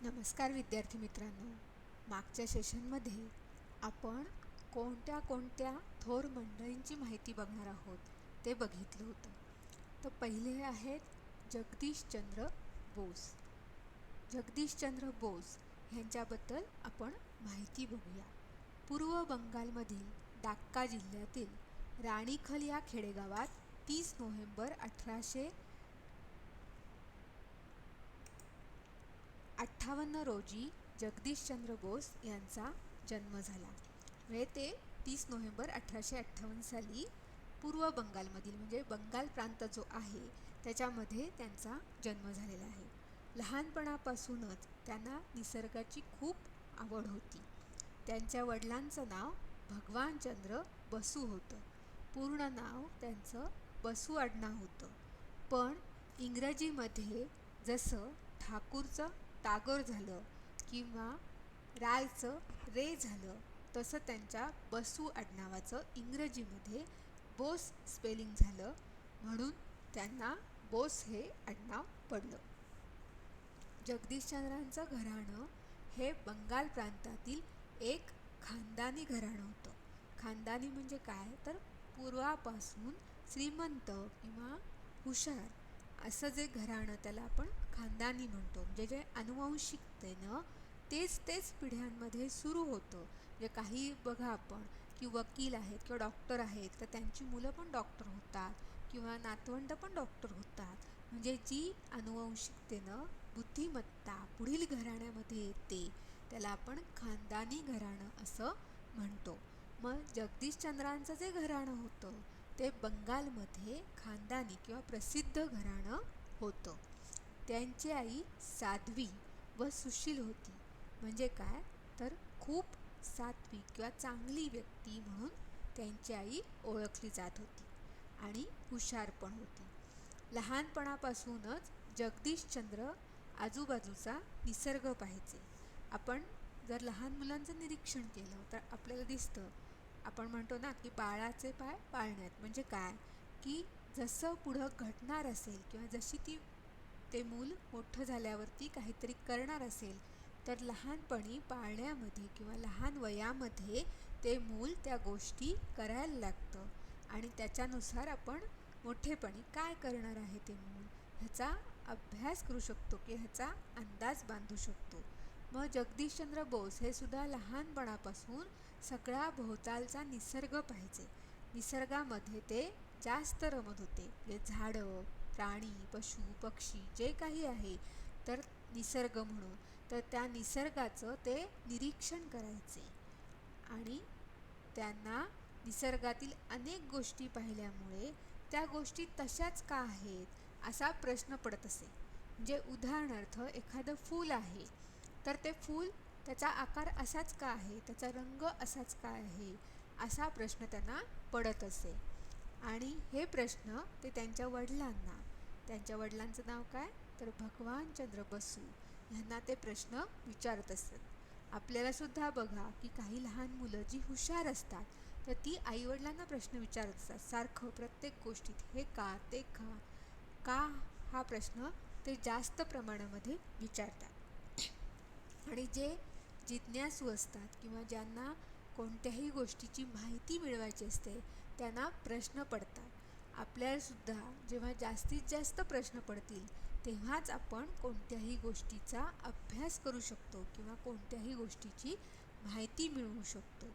नमस्कार विद्यार्थी मित्रांनो. मागच्या सेशनमध्ये आपण कोणत्या कोणत्या थोर मंडळींची माहिती बघणार आहोत ते बघितलं होतं. तर पहिले आहेत जगदीशचंद्र बोस. जगदीशचंद्र बोस यांच्याबद्दल आपण माहिती बघूया. पूर्व बंगालमधील डाक्का जिल्ह्यातील राणीखल या खेडेगावात 30 नोव्हेंबर 1858 रोजी जगदीशचंद्र बोस यांचा जन्म झाला. म्हणजे ते 30 नोव्हेंबर 1858 साली पूर्व बंगालमधील म्हणजे बंगाल प्रांत जो आहे त्याच्यामध्ये त्यांचा जन्म झालेला आहे. लहानपणापासूनच त्यांना निसर्गाची खूप आवड होती. त्यांच्या वडिलांचं नाव भगवानचंद्र बसू होतं. पूर्ण नाव त्यांचं बसू आडनाव होतं. पण इंग्रजीमध्ये जसं ठाकूरचं टागोर झालं किंवा रायचं रे झालं तसं त्यांच्या बसू आडनावाचं इंग्रजीमध्ये बोस स्पेलिंग झालं, म्हणून त्यांना बोस हे आडनाव पडलं. जगदीशचंद्रांचं घराणं हे बंगाल प्रांतातील एक खानदानी घराणं होतं. खानदानी म्हणजे काय तर पूर्वापासून श्रीमंत किंवा हुशार असं जे घराणं त्याला आपण खानदानी म्हणतो. म्हणजे जे अनुवंशिकतेनं तेच पिढ्यांमध्ये सुरू होतं. म्हणजे काही बघा आपण की वकील आहेत किंवा डॉक्टर आहेत तर त्यांची मुलं पण डॉक्टर होतात किंवा नातवंड पण डॉक्टर होतात. म्हणजे जी अनुवंशिकतेनं बुद्धिमत्ता पुढील घराण्यामध्ये येते त्याला आपण खानदानी घराणं असं म्हणतो. मग जगदीशचंद्रांचं जे घराणं होतं ते बंगालमध्ये खानदानी किंवा प्रसिद्ध घराणं होतं. त्यांची आई साध्वी व सुशील होती. म्हणजे काय तर खूप सात्विक किंवा चांगली व्यक्ती म्हणून त्यांची आई ओळखली जात होती आणि हुशार पण होती. लहानपणापासूनच जगदीशचंद्र आजूबाजूचा निसर्ग पाहायचे. आपण जर लहान मुलांचं निरीक्षण केलं तर आपल्याला दिसतं, आपण म्हणतो ना की बाळाचे पाय पाळण्यात. म्हणजे काय की जसं पुढं घडणार असेल किंवा जशी ते मूल मोठं झाल्यावरती काहीतरी करणार असेल तर लहानपणी पाळण्यामध्ये किंवा लहान वयामध्ये ते मूल त्या गोष्टी करायला लागतं आणि त्याच्यानुसार आपण मोठेपणी काय करणार आहे ते मूल ह्याचा अभ्यास करू शकतो की ह्याचा अंदाज बांधू शकतो. मग जगदीशचंद्र बोस हे सुद्धा लहानपणापासून सगळा भोवतालचा निसर्ग पाहायचे. निसर्गामध्ये ते जास्त रमत होते. म्हणजे झाडं, प्राणी, पशु, पक्षी जे काही आहे तर निसर्ग म्हणून तर त्या निसर्गाचं ते निरीक्षण करायचे आणि त्यांना निसर्गातील अनेक गोष्टी पाहिल्यामुळे त्या गोष्टी तशाच का आहेत असा प्रश्न पडत असे. म्हणजे उदाहरणार्थ एखादं फूल आहे तर ते फूल त्याचा आकार असाच का आहे, त्याचा रंग असाच का आहे असा प्रश्न त्यांना पडत असे. आणि हे प्रश्न ते त्यांच्या वडिलांचं नाव काय तर भगवानचंद्र बसू यांना ते प्रश्न विचारत असत. आपल्याला सुद्धा बघा की काही लहान मुलं जी हुशार असतात तर ती आईवडिलांना प्रश्न विचारत असतात सारखं प्रत्येक गोष्टीत हे का ते का हा प्रश्न ते जास्त प्रमाणामध्ये विचारतात. आणि जे जिज्ञासू असतात किंवा ज्यांना कोणत्याही गोष्टीची माहिती मिळवायची असते त्यांना प्रश्न पडतात. आपल्यालासुद्धा जेव्हा जास्तीत जास्त प्रश्न पडतील तेव्हाच आपण कोणत्याही गोष्टीचा अभ्यास करू शकतो किंवा कोणत्याही गोष्टीची माहिती मिळवू शकतो.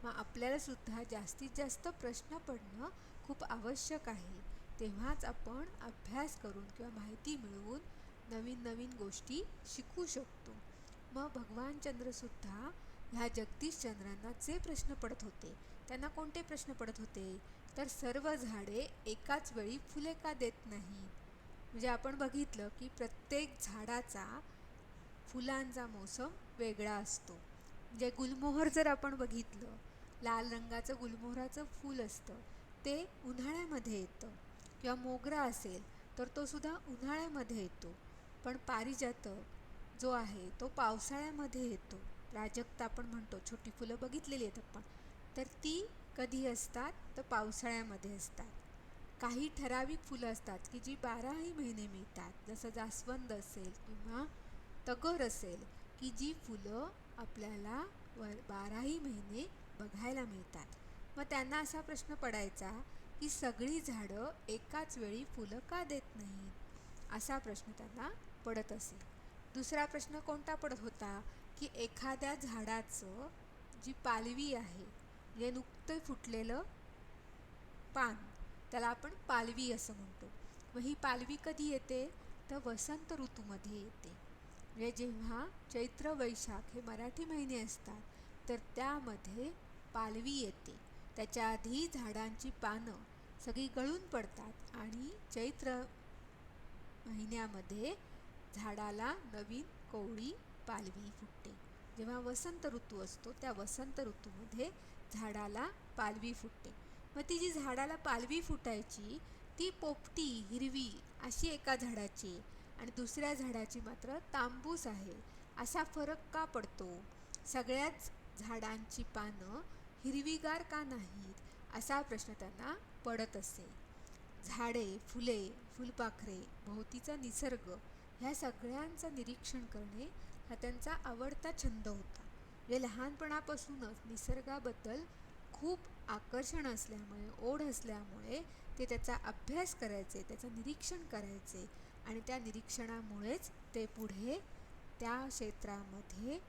मग आपल्यालासुद्धा जास्तीत जास्त प्रश्न पडणं खूप आवश्यक आहे. तेव्हाच आपण अभ्यास करून किंवा माहिती मिळवून नवीन नवीन गोष्टी शिकू शकतो. मग भगवानचंद्रसुद्धा ह्या जगदीशचंद्रांना जे प्रश्न पडत होते त्यांना कोणते प्रश्न पडत होते तर सर्व झाडे एकाच वेळी फुले का देत नाही. म्हणजे आपण बघितलं की प्रत्येक झाडाचा फुलांचा मोसम वेगळा असतो. म्हणजे गुलमोहर जर आपण बघितलं, लाल रंगाचं गुलमोहराचं फूल असतं ते उन्हाळ्यामध्ये येतं किंवा मोगरा असेल तर तो सुद्धा उन्हाळ्यामध्ये येतो. पण पारिजातक जो आहे तो पावसाळ्यामध्ये येतो. प्राजक्ता आपण म्हणतो, छोटी फुलं बघितलेली आहेत आपण, तर ती कधी असतात तर पावसाळ्यामध्ये असतात. काही ठराविक फुलं असतात की जी 12ही महिने मिळतात, जसं जास्वंद असेल किंवा तगर असेल की जी फुलं आपल्याला 12ही महिने बघायला मिळतात. मग त्यांना असा प्रश्न पडायचा की सगळी झाडं एकाच वेळी फुलं का देत नाहीत, असा प्रश्न त्यांना पडत असे. दुसरा प्रश्न कोणता पडत होता की एखाद्या झाडाचं जी पालवी आहे, जे नुकतं फुटलेलं पान, त्याला आपण पालवी असं म्हणतो. व ही पालवी कधी येते तर वसंत ऋतूमध्ये येते. म्हणजे जेव्हा चैत्र वैशाख हे मराठी महिने असतात तर त्यामध्ये पालवी येते. त्याच्या आधी झाडांची पानं सगळी गळून पडतात आणि चैत्र महिन्यामध्ये झाडाला नवीन कोवळी पालवी फुटते. जेव्हा वसंत ऋतू असतो त्या वसंत ऋतूमध्ये झाडाला पालवी फुटते. मग ती जी झाडाला पालवी फुटायची ती पोपटी हिरवी अशी एका झाडाची आणि दुसऱ्या झाडाची मात्र तांबूस आहे, असा फरक का पडतो? सगळ्याच झाडांची पानं हिरवीगार का नाहीत, असा प्रश्न त्यांना पडत असे. झाडे, फुले, फुलपाखरे, भोवतीचा निसर्ग ह्या सगळ्यांचं निरीक्षण करणे हा त्यांचा आवडता छंद होता. म्हणजे लहानपणापासूनच निसर्गाबद्दल खूप आकर्षण असल्यामुळे, ओढ असल्यामुळे ते त्याचा अभ्यास करायचे, त्याचं निरीक्षण करायचे आणि त्या निरीक्षणामुळेच ते पुढे त्या क्षेत्रामध्ये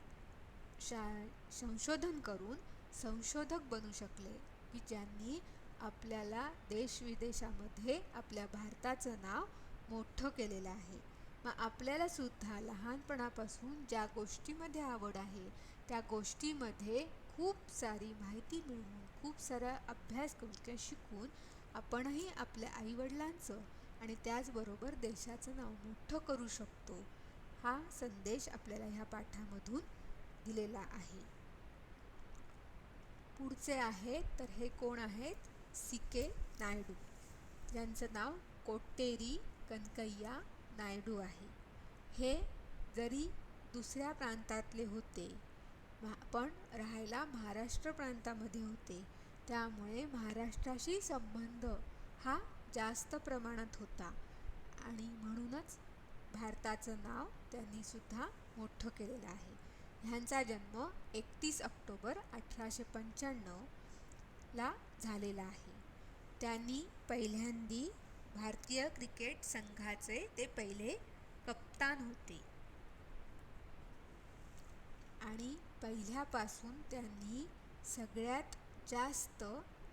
संशोधन करून संशोधक बनू शकले, की ज्यांनी आपल्याला देशविदेशामध्ये आपल्या भारताचं नाव मोठं केलेलं आहे. मग आपल्याला सुद्धा लहानपणापासून ज्या गोष्टीमध्ये आवड आहे त्या गोष्टीमध्ये खूप सारी माहिती मिळवून, खूप सारा अभ्यास करून किंवा शिकून आपणही आपल्या आईवडिलांचं आणि त्याचबरोबर देशाचं नाव मोठं करू शकतो, हा संदेश आपल्याला ह्या पाठामधून दिलेला आहे. पुढचे आहेत तर हे कोण आहेत? सी.के. नायडू, ज्यांचं नाव कोट्टेरी कनकय्या नायडू आहे. हे जरी दुसऱ्या प्रांतातले होते पण राहायला महाराष्ट्र प्रांतामध्ये होते, त्यामुळे महाराष्ट्राशी संबंध हा जास्त प्रमाणात होता आणि म्हणूनच भारताचं नाव त्यांनी सुद्धा मोठं केलेलं आहे. ह्यांचा जन्म 31 ऑक्टोबर 1895 ला झालेला आहे. त्यांनी पहिल्यांदी भारतीय क्रिकेट संघाचे ते पहिले कप्तान होते आणि पहिल्यापासून त्यांनी सगळ्यात जास्त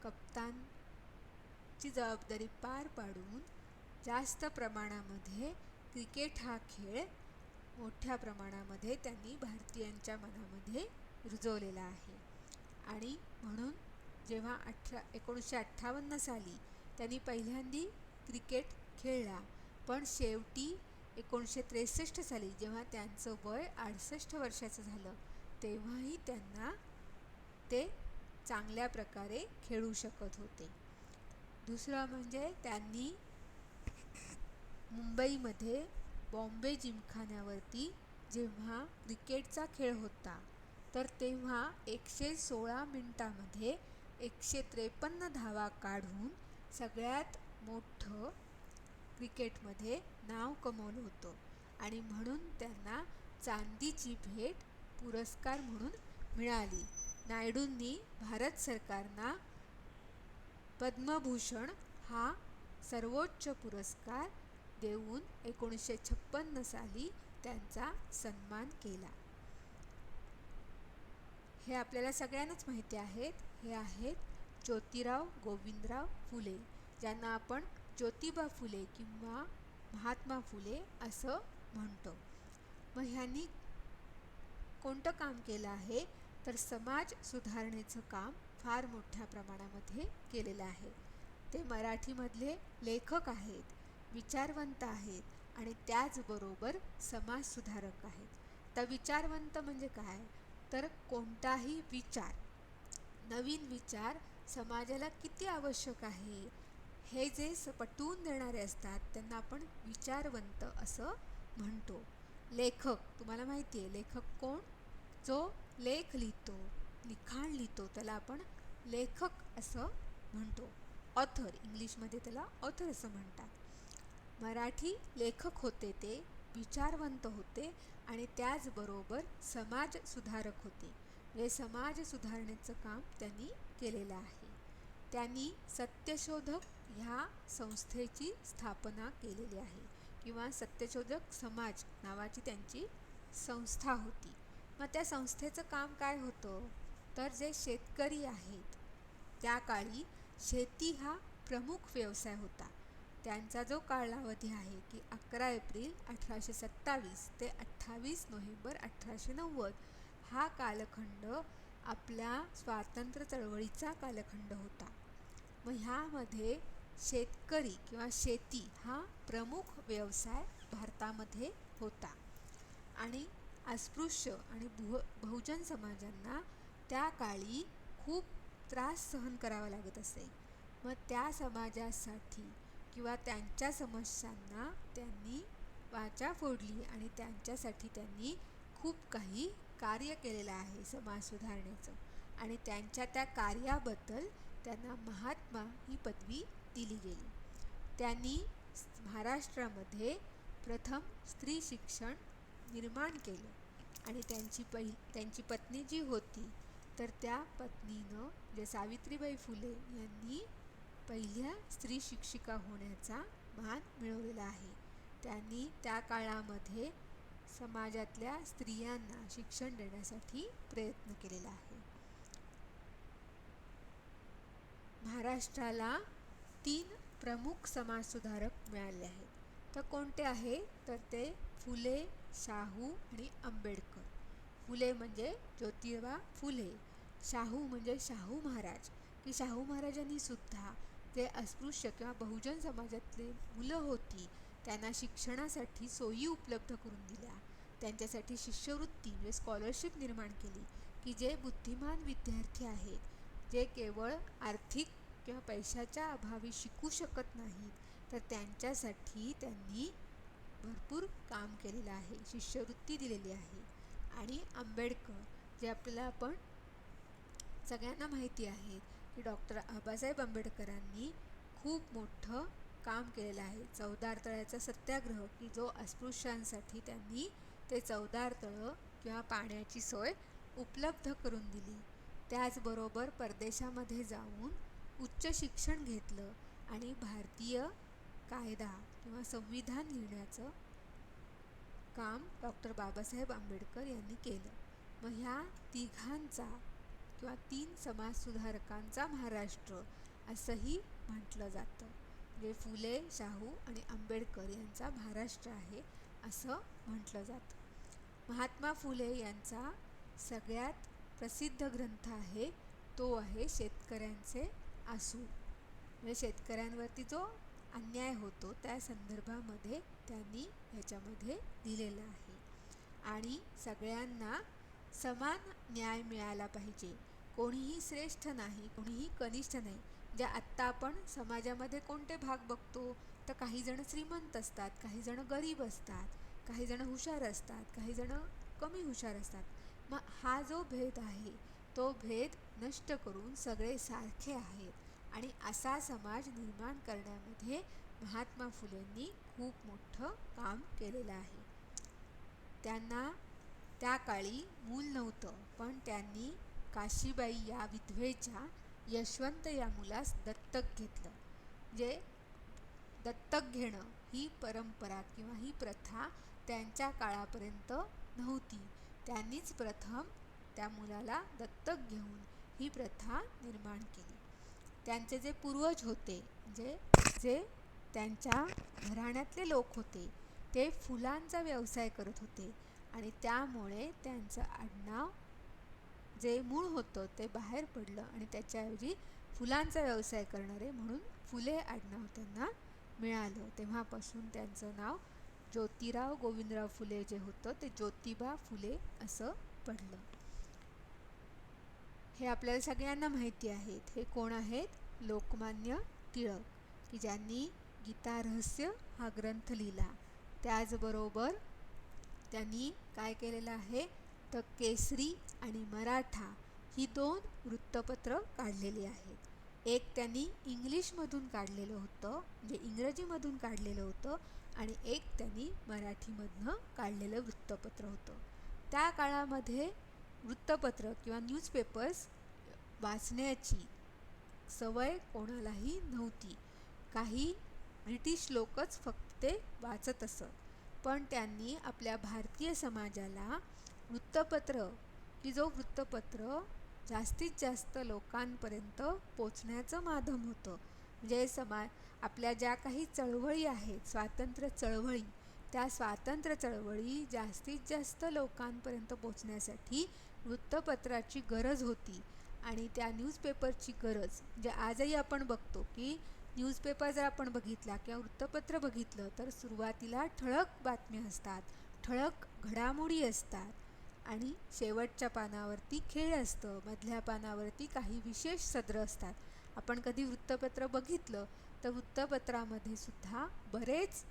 कप्तानची जबाबदारी पार पाडून जास्त प्रमाणामध्ये क्रिकेट हा खेळ मोठ्या प्रमाणामध्ये त्यांनी भारतीयांच्या मनामध्ये रुजवलेला आहे. आणि म्हणून जेव्हा 1958 साली त्यांनी पहिल्यांदी क्रिकेट खेळला, पण शेवटी 1963 साली जेव्हा त्यांचं वय 68 वर्षाचं झालं तेव्हाही त्यांना ते चांगल्या प्रकारे खेळू शकत होते. दुसरं म्हणजे त्यांनी मुंबईमध्ये बॉम्बे जिमखान्यावरती जेव्हा क्रिकेटचा खेळ होता तर तेव्हा 116 मिनिटामध्ये 153 धावा काढून सगळ्यात मोठं क्रिकेटमध्ये नाव कमवलं होतं आणि म्हणून त्यांना चांदीची भेट पुरस्कार म्हणून मिळाली. नायडूंनी भारत सरकारना पद्मभूषण हा सर्वोच्च पुरस्कार देऊन 1956 साली त्यांचा सन्मान केला. हे आपल्याला सगळ्यांनाच माहिती आहेत. हे आहेत ज्योतिराव गोविंदराव फुले, ज्यांना आपण ज्योतिबा फुले किंवा महात्मा फुले असं म्हणतो. मग ह्यांनी कोणतं काम केलं आहे तर समाज सुधारणेचं काम फार मोठ्या प्रमाणामध्ये केलेलं आहे. ते मराठीमधले लेखक आहेत, विचारवंत आहेत आणि त्याचबरोबर समाजसुधारक आहेत. तर विचारवंत म्हणजे काय तर कोणताही विचार, नवीन विचार समाजाला किती आवश्यक आहे हे जे पटवून देणारे असतात त्यांना आपण विचारवंत असं म्हणतो. लेखक, तुम्हाला माहिती आहे लेखक कोण? जो लेख लिहितो, लिखाण लिहितो त्याला आपण लेखक असं म्हणतो. ऑथर, इंग्लिशमध्ये त्याला ऑथर असं म्हणतात. मराठी लेखक होते ते विचारवंत होते आणि त्याचबरोबर समाज सुधारक होते. म्हणजे समाज सुधारणेचं काम त्यांनी केलेलं आहे. त्यांनी सत्यशोधक ह्या संस्थेची स्थापना केलेली आहे किंवा सत्यशोधक समाज नावाची त्यांची संस्था होती. मग त्या संस्थेचं काम काय होतं, तर जे शेतकरी आहेत त्या काळी शेती हा प्रमुख व्यवसाय होता. त्यांचा जो कालावधी आहे की 11 एप्रिल 1827 ते 28 नोव्हेंबर 1890 हा कालखंड आपल्या स्वातंत्र्य चळवळीचा कालखंड होता. मग ह्यामध्ये शेतकरी किंवा शेती हा प्रमुख व्यवसाय भारतामध्ये होता आणि अस्पृश्य आणि बहुजन समाजांना त्या काळी खूप त्रास सहन करावा लागत असे. मग त्या समाजासाठी किंवा त्यांच्या समस्यांना त्यांनी वाचा फोडली आणि त्यांच्यासाठी त्यांनी खूप काही कार्य केलेलं आहे समाज सुधारणेचं आणि त्यांच्या त्या कार्याबद्दल त्यांना महात्मा ही पदवी दिली गेली. त्यांनी महाराष्ट्रामध्ये प्रथम स्त्री शिक्षण निर्माण केलं आणि त्यांची पत्नी जी होती तर त्या पत्नीनं जे सावित्रीबाई फुले यांनी पहिल्या स्त्री शिक्षिका होण्याचा मान मिळवलेला आहे. त्यांनी त्या काळामध्ये समाजातल्या स्त्रियांना शिक्षण देण्यासाठी प्रयत्न केलेला आहे. महाराष्ट्राला 3 प्रमुख समाजसुधारक मिळाले आहेत. तर कोणते आहे, तर ते फुले, शाहू आणि आंबेडकर. फुले म्हणजे ज्योतिबा फुले, शाहू म्हणजे शाहू महाराज, की शाहू महाराजांनी सुद्धा जे अस्पृश्य किंवा बहुजन समाजातले मुलं होती त्यांना शिक्षणासाठी सोयी उपलब्ध करून दिल्या. त्यांच्यासाठी शिष्यवृत्ती म्हणजे स्कॉलरशिप निर्माण केली, की जे बुद्धिमान विद्यार्थी आहेत, जे केवळ आर्थिक किंवा पैशाच्या अभावी शिकू शकत नाहीत तर त्यांच्यासाठी त्यांनी भरपूर काम केलेलं आहे, शिष्यवृत्ती दिलेली आहे. आणि आंबेडकर जे आपण सगळ्यांना माहिती आहे की डॉक्टर बाबासाहेब आंबेडकरांनी खूप मोठं काम केलेलं आहे. चवदार तळ्याचा सत्याग्रह, की जो अस्पृश्यांसाठी त्यांनी ते चवदार तळं किंवा पाण्याची सोय उपलब्ध करून दिली. त्याचबरोबर परदेशामध्ये जाऊन उच्च शिक्षण घेतलं आणि भारतीय कायदा किंवा संविधान लिहिण्याचं काम डॉक्टर बाबासाहेब आंबेडकर यांनी केलं. मग ह्या तिघांचा किंवा 3 समाजसुधारकांचा महाराष्ट्र असंही म्हटलं जातं. म्हणजे फुले, शाहू आणि आंबेडकर यांचा महाराष्ट्र आहे असं म्हटलं जातं. महात्मा फुले यांचा सगळ्यात प्रसिद्ध ग्रंथ आहे तो आहे शेतकऱ्यांचे आसू. म्हणजे शेतकऱ्यांवरती जो अन्याय होतो त्या संदर्भामध्ये त्यांनी ह्याच्यामध्ये दिलेलं आहे. आणि सगळ्यांना समान न्याय मिळाला पाहिजे, कोणीही श्रेष्ठ नाही, कोणीही कनिष्ठ नाही. जे आत्ता आपण समाजामध्ये कोणते भाग बघतो, तर काही जण श्रीमंत असतात, काही जण गरीब असतात, काही जण हुशार असतात, काही जण कमी हुशार असतात. मग हा जो भेद आहे तो भेद नष्ट करून सगळे सारखे आहेत आणि असा समाज निर्माण करण्यामध्ये महात्मा फुलेंनी खूप मोठं काम केलेलं आहे. त्यांना त्या काळी मूल नव्हतं, पण त्यांनी काशीबाई या विधवेच्या यशवंत या मुलास दत्तक घेतलं. जे दत्तक घेणं ही परंपरा किंवा ही प्रथा त्यांच्या काळापर्यंत नव्हती. त्यांनीच प्रथम त्या मुलाला दत्तक घेऊन ही प्रथा निर्माण केली. त्यांचे जे पूर्वज होते, जे त्यांच्या घराण्यातले लोक होते, ते फुलांचा व्यवसाय करत होते आणि त्यामुळे त्यांचं आडनाव जे मूळ होतं ते बाहेर पडलं आणि त्याच्याऐवजी फुलांचा व्यवसाय करणारे म्हणून फुले आडनाव त्यांना मिळालं. तेव्हापासून त्यांचं नाव ज्योतिराव गोविंदराव फुले जे होतं ते ज्योतिबा फुले असं पडलं. हे आपल्याला सगळ्यांना माहिती आहेत. हे कोण आहेत? लोकमान्य टिळक, की ज्यांनी गीता रहस्य हा ग्रंथ लिहिला. त्याचबरोबर त्यांनी काय केलेलं आहे, तर केसरी आणि मराठा ही 2 वृत्तपत्र काढलेली आहेत. एक त्यांनी इंग्लिशमधून काढलेलं होतं, म्हणजे इंग्रजीमधून काढलेलं होतं, आणि एक त्यांनी मराठीमधनं काढलेलं वृत्तपत्र होतं. त्या काळामध्ये वृत्तपत्र किंवा न्यूजपेपर्स वाचण्याची सवय कोणालाही नव्हती. काही ब्रिटिश लोकच फक्त ते वाचत असत. पण त्यांनी आपल्या भारतीय समाजाला वृत्तपत्र, की जो वृत्तपत्र जास्तीत जास्त लोकांपर्यंत पोचण्याचं माध्यम होतं, म्हणजे आपल्या ज्या काही चळवळी आहेत, स्वातंत्र्य चळवळी, त्या स्वातंत्र्य चळवळी जास्तीत जास्त लोकांपर्यंत पोचण्यासाठी वृत्तपत्राची गरज होती. आणि त्या न्यूजपेपरची गरज, म्हणजे आजही आपण बघतो की न्यूजपेपर जर आपण बघितला किंवा वृत्तपत्र बघितलं तर सुरुवातीला ठळक बातम्या असतात, ठळक घडामोडी असतात, आणि शेवटच्या पानावरती खेळ असतं, मधल्या पानावरती काही विशेष सदर असतात. आपण कधी वृत्तपत्र बघितलं तर वृत्तपत्रामध्ये सुद्धा बऱ्याच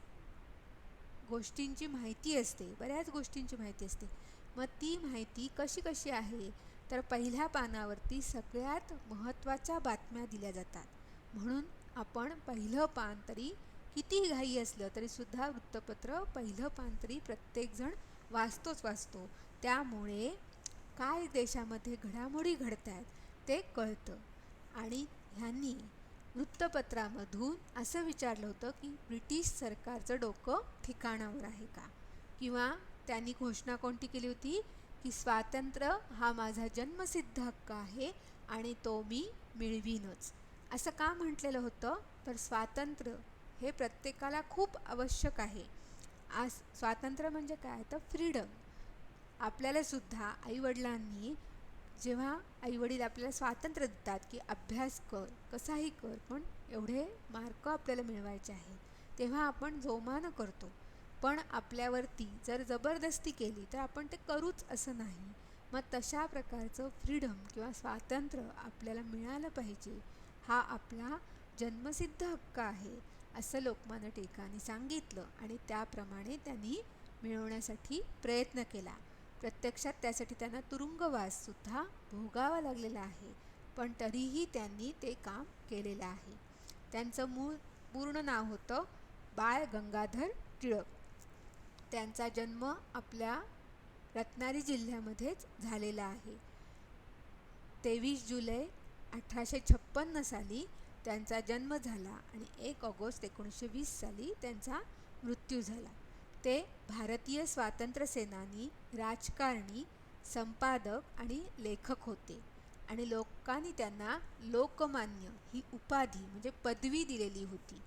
गोष्टींची माहिती असते. मग ती माहिती कशी आहे, तर पहिल्या पानावरती सगळ्यात महत्त्वाच्या बातम्या दिल्या जातात. म्हणून आपण पहिलं पान तरी, किती घाई असलं तरी सुद्धा वृत्तपत्र पहिलं पान तरी प्रत्येकजण वाचतो. त्यामुळे काय देशामध्ये घडामोडी घडत आहेत ते कळतं. आणि ह्यांनी वृत्तपत्रामधून असं विचारलं होतं की ब्रिटिश सरकारचं डोकं ठिकाणावर आहे का, किंवा त्यांनी घोषणा कोणती केली होती की स्वातंत्र्य हा माझा जन्मसिद्ध हक्क आहे आणि तो मी मिळवीनच. असं का म्हटलेलं होतं, तर स्वातंत्र्य हे प्रत्येकाला खूप आवश्यक आहे. आज स्वातंत्र्य म्हणजे काय, तर फ्रीडम. आपल्याला सुद्धा आईवडिलांनी, जेव्हा आईवडील आपल्याला स्वातंत्र्य देतात की अभ्यास कर, कसाही कर, पण एवढे मार्क आपल्याला मिळवायचे आहेत, तेव्हा आपण जोमानं करतो. पण आपल्यावरती जर जबरदस्ती केली तर आपण ते करूच असं नाही. मग तशा प्रकारचं फ्रीडम किंवा स्वातंत्र्य आपल्याला मिळालं पाहिजे, हा आपला जन्मसिद्ध हक्क आहे, असं लोकमान्य टिळकांनी सांगितलं. आणि त्याप्रमाणे त्यांनी मिळवण्यासाठी प्रयत्न केला. प्रत्यक्षात त्यासाठी त्यांना तुरुंगवाससुद्धा भोगावा लागलेला आहे, पण तरीही त्यांनी ते काम केलेलं आहे. त्यांचं पूर्ण नाव होतं बाळ गंगाधर टिळक. त्यांचा जन्म आपल्या रत्नागिरी जिल्ह्यामध्येच झालेला आहे. 23 जुलै 1856 साली त्यांचा जन्म झाला आणि 1 ऑगस्ट 1920 साली त्यांचा मृत्यू झाला. ते भारतीय स्वातंत्र्य सेनानी, राजकारणी, संपादक आणि लेखक होते. आणि लोकांनी त्यांना लोकमान्य ही उपाधी, म्हणजे पदवी दिलेली होती.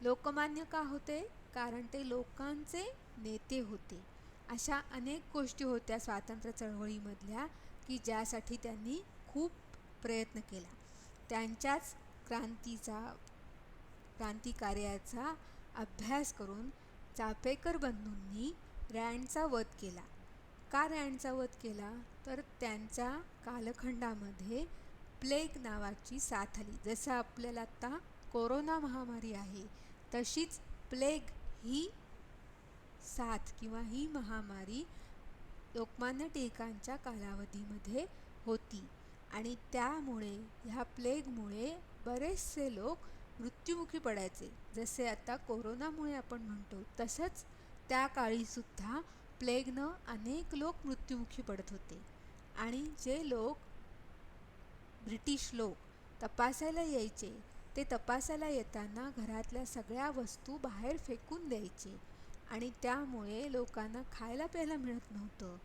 लोकमान्य का होते, कारण ते लोकांचे नेते होते. अशा अनेक गोष्टी होत्या स्वातंत्र्य चळवळीमधल्या की ज्यासाठी त्यांनी खूप प्रयत्न केला. त्यांच्याच क्रांतिकार्याचा अभ्यास करून चाफेकर बंधूंनी रँडचा वध केला. का रँडचा वध केला, तर त्यांच्या कालखंडामध्ये प्लेग नावाची साथ आली. जसं आपल्याला आत्ता कोरोना महामारी आहे, तशीच प्लेग ही साथ किंवा ही महामारी लोकमान्य टिळकांच्या कालावधीमध्ये होती. आणि त्यामुळे, ह्या प्लेगमुळे बरेचसे लोक मृत्युमुखी पडायचे. जसे आता कोरोनामुळे आपण म्हणतो, तसंच त्या काळीसुद्धा प्लेगनं अनेक लोक मृत्युमुखी पडत होते. आणि जे लोक, ब्रिटिश लोक तपासायला यायचे, ते तपासायला येताना घरातल्या सगळ्या वस्तू बाहेर फेकून द्यायचे. आणि त्यामुळे लोकांना खायला प्यायला मिळत नव्हतं,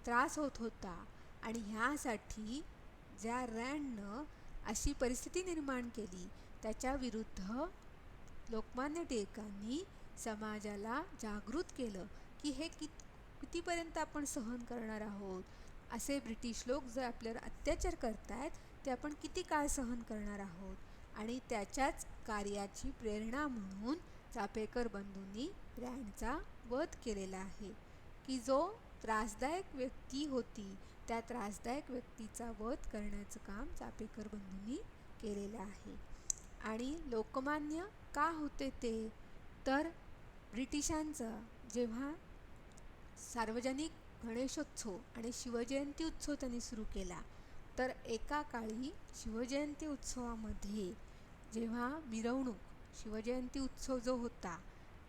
त्रास होत होता. आणि ह्यासाठी ज्या रँडनं अशी परिस्थिती निर्माण केली, त्याच्या विरुद्ध लोकमान्य टिळकांनी समाजाला जागृत केलं की हे कितीपर्यंत आपण सहन करणार आहोत. असे ब्रिटिश लोक जर आपल्यावर अत्याचार करतायत, ते आपण किती काळ सहन करणार आहोत. आणि त्याच्याच कार्याची प्रेरणा म्हणून चाफेकर बंधूंनी रँडचा वध केलेला आहे. की जो त्रासदायक व्यक्ती होती, त्या त्रासदायक व्यक्तीचा वध करण्याचं काम चाफेकर बंधूंनी केलेलं आहे. आणि लोकमान्य का होते ते, तर ब्रिटिशांचा जेव्हा सार्वजनिक गणेशोत्सव आणि शिवजयंती उत्सव त्यांनी सुरू केला, तर एका काळी शिवजयंती उत्सवामध्ये जेव्हा मिरवणूक, शिवजयंती उत्सव जो होता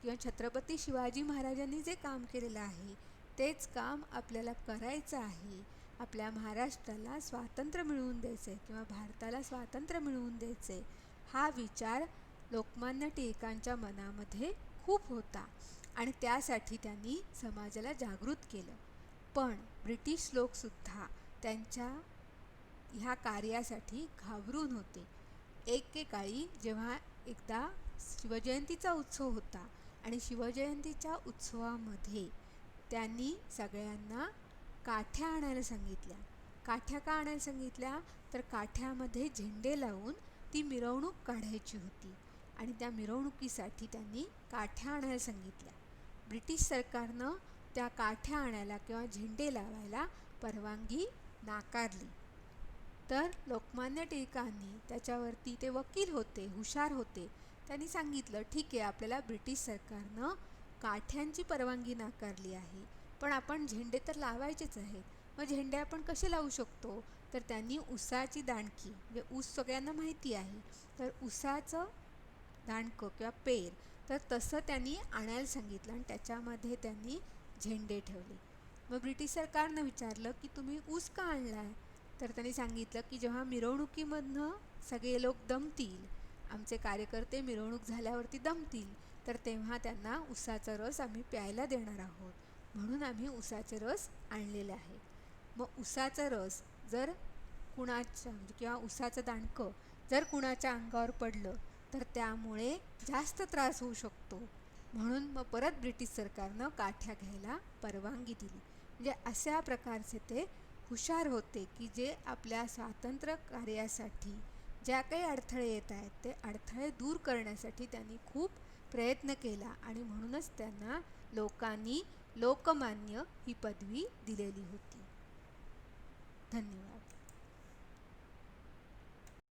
किंवा छत्रपती शिवाजी महाराजांनी जे काम केलेलं आहे तेच काम आपल्याला करायचं आहे, आपल्या महाराष्ट्राला स्वातंत्र्य मिळवून द्यायचं आहे किंवा भारताला स्वातंत्र्य मिळवून द्यायचं आहे, हा विचार लोकमान्य टिळकांच्या मनामध्ये खूप होता आणि त्यासाठी त्यांनी समाजाला जागृत केलं. पण ब्रिटिश लोकसुद्धा त्यांच्या ह्या कार्यासाठी घाबरून होते. एकेकाळी जेव्हा एकदा शिवजयंतीचा उत्सव होता आणि शिवजयंतीच्या उत्सवामध्ये त्यांनी सगळ्यांना काठ्या आणायला सांगितल्या. काठ्या का आणायला सांगितल्या तर काठ्यामध्ये झेंडे लावून ती मिरवणूक काढायची होती आणि त्या मिरवणुकीसाठी त्यांनी काठ्या आणायला सांगितल्या. ब्रिटिश सरकारनं त्या काठ्या आणायला किंवा झेंडे लावायला परवानगी नाकारली. तर लोकमान्य टिळकांनी त्याच्यावरती, ते वकील होते, हुशार होते, त्यांनी सांगितलं ठीक आहे, आपल्याला ब्रिटिश सरकारनं काठ्यांची परवानगी नाकारली आहे पण आपण झेंडे तर लावायचेच आहेत, मग झेंडे आपण कसे लावू शकतो. तर त्यांनी उसाची दांडकी, म्हणजे ऊस सगळ्यांना माहिती आहे, तर उसाचं दांडकं किंवा पेर, तर तसं त्यांनी आणायला सांगितलं आणि त्याच्यामध्ये त्यांनी झेंडे ठेवले. मग ब्रिटिश सरकारनं विचारलं की तुम्ही ऊस का आणलाय. तर त्यांनी सांगितलं की जेव्हा मिरवणुकीमधनं सगळे लोक दमतील, आमचे कार्यकर्ते मिरवणूक झाल्यावरती दमतील, तर तेव्हा त्यांना उसाचा रस आम्ही प्यायला देणार आहोत, म्हणून आम्ही उसाचे रस आणलेले आहे. मग उसाचा रस जर कुणाच्या किंवा उसाचं दांडकं जर कुणाच्या अंगावर पडलं तर त्यामुळे जास्त त्रास होऊ शकतो, म्हणून मग परत ब्रिटिश सरकारनं काठ्या घ्यायला परवानगी दिली. म्हणजे अशा प्रकारचे ते हुशार होते की जे आपल्या स्वातंत्र्य कार्यासाठी ज्या काही अडथळे येत आहेत ते अडथळे दूर करण्यासाठी त्यांनी खूप प्रयत्न केला आणि म्हणूनच त्यांना लोकांनी लोकमान्य ही पदवी दिलेली होती. धन्यवाद.